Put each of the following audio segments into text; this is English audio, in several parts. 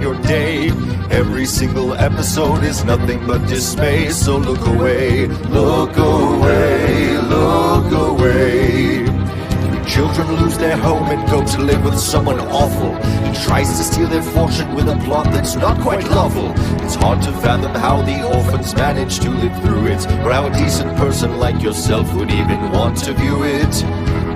in your day. Every single episode is nothing but dismay, so look away, look away, look away. Children lose their home and go to live with someone awful. He tries to steal their fortune with a plot that's not quite lawful. It's hard to fathom how the orphans manage to live through it, or how a decent person like yourself would even want to view it.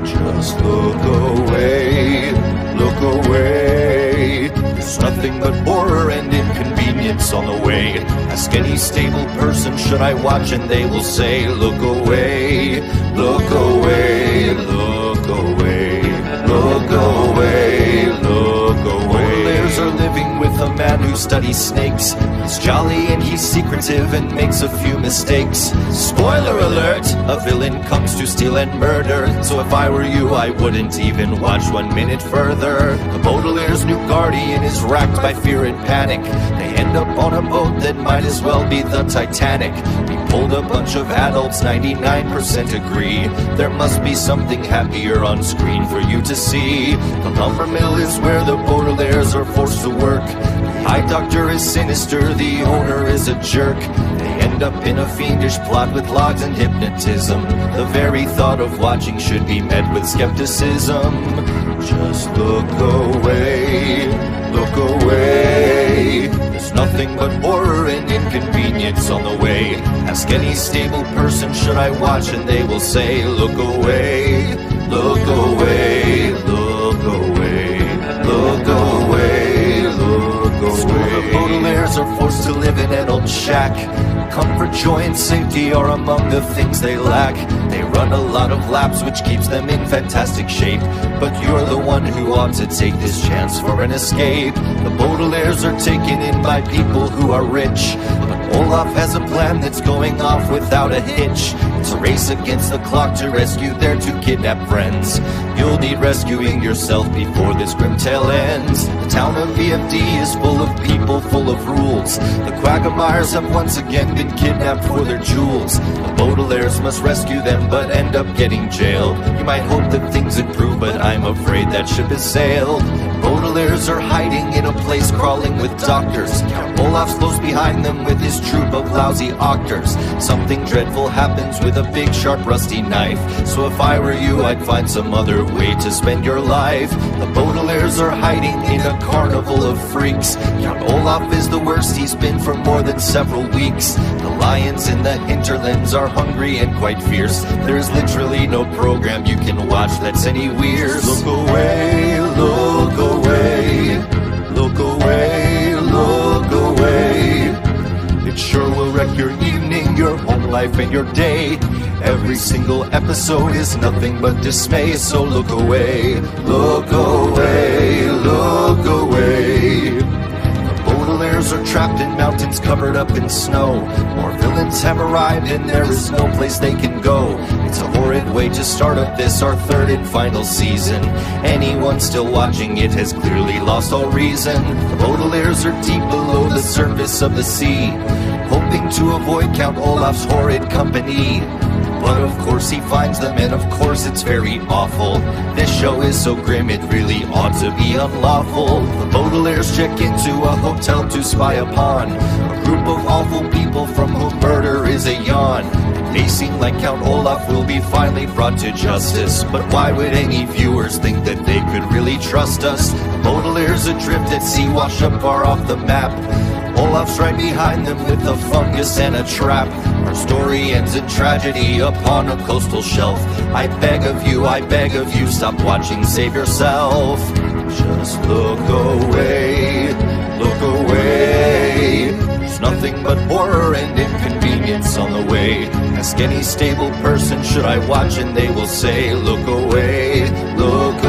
Just look away, look away. There's nothing but horror and inconvenience on the way. Ask any stable person, should I watch, and they will say, look away, look away, look away, look away, look away. Borderlayers are living with a man who studies snakes. He's jolly and he's secretive and makes a few mistakes. Spoiler alert, a villain comes to steal and murder. So if I were you, I wouldn't even watch 1 minute further. The Baudelaire's new guardian is racked by fear and panic. They end up on a boat that might as well be the Titanic. He pulled a bunch of adults, 99% agree. There must be something happier on screen for you to see. The lumber mill is where the Baudelaire's are forced to work. The eye doctor is sinister, the owner is a jerk. They end up in a fiendish plot with logs and hypnotism. The very thought of watching should be met with skepticism. Just look away, look away. There's nothing but horror and inconvenience on the way. Ask any stable person, should I watch, and they will say, look away, look away, look away, look away, look away. The Baudelaire's are forced to live in an old shack. Comfort, joy, and safety are among the things they lack. They run a lot of laps, which keeps them in fantastic shape. But you're the one who ought to take this chance for an escape. The Baudelaire's are taken in by people who are rich, but Olaf has a plan that's going off without a hitch. It's a race against the clock to rescue their two kidnapped friends. You'll need rescuing yourself before this grim tale ends. The town of VFD is full of people, full of rules. The Quagmires have once again been kidnapped for their jewels. The Baudelaire's must rescue them, but end up getting jailed. You might hope that things improve, but I'm afraid that ship has sailed. Baudelaire's are hiding in a place crawling with doctors. Count Olaf's close behind them with his troop of lousy octors. Something dreadful happens with a big sharp rusty knife. So if I were you, I'd find some other way to spend your life. The Baudelaire's are hiding in a carnival of freaks. Count Olaf is the worst he's been for more than several weeks. The lions in the hinterlands are hungry and quite fierce. There's literally no program you can watch that's any weird. Look away, look away, look away, look away. It sure will wreck your evening, your home life, and your day. Every single episode is nothing but dismay, so look away, look away, look away. Baudelaire's are trapped in mountains covered up in snow. More villains have arrived and there is no place they can go. It's a horrid way to start up this, our third and final season. Anyone still watching it has clearly lost all reason. The Baudelaire's are deep below the surface of the sea, hoping to avoid Count Olaf's horrid company. But of course he finds them, and of course it's very awful. This show is so grim it really ought to be unlawful. The Baudelaire's check into a hotel to spy upon a group of awful people from whom murder is a yawn. They seem like Count Olaf will be finally brought to justice, but why would any viewers think that they could really trust us? The Baudelaire's adrift at sea, washed up far off the map. Olaf's right behind them with a fungus and a trap. Our story ends in tragedy upon a coastal shelf. I beg of you, stop watching, save yourself. Just look away, look away. There's nothing but horror and inconvenience on the way. Ask any stable person, should I watch, and they will say, look away, look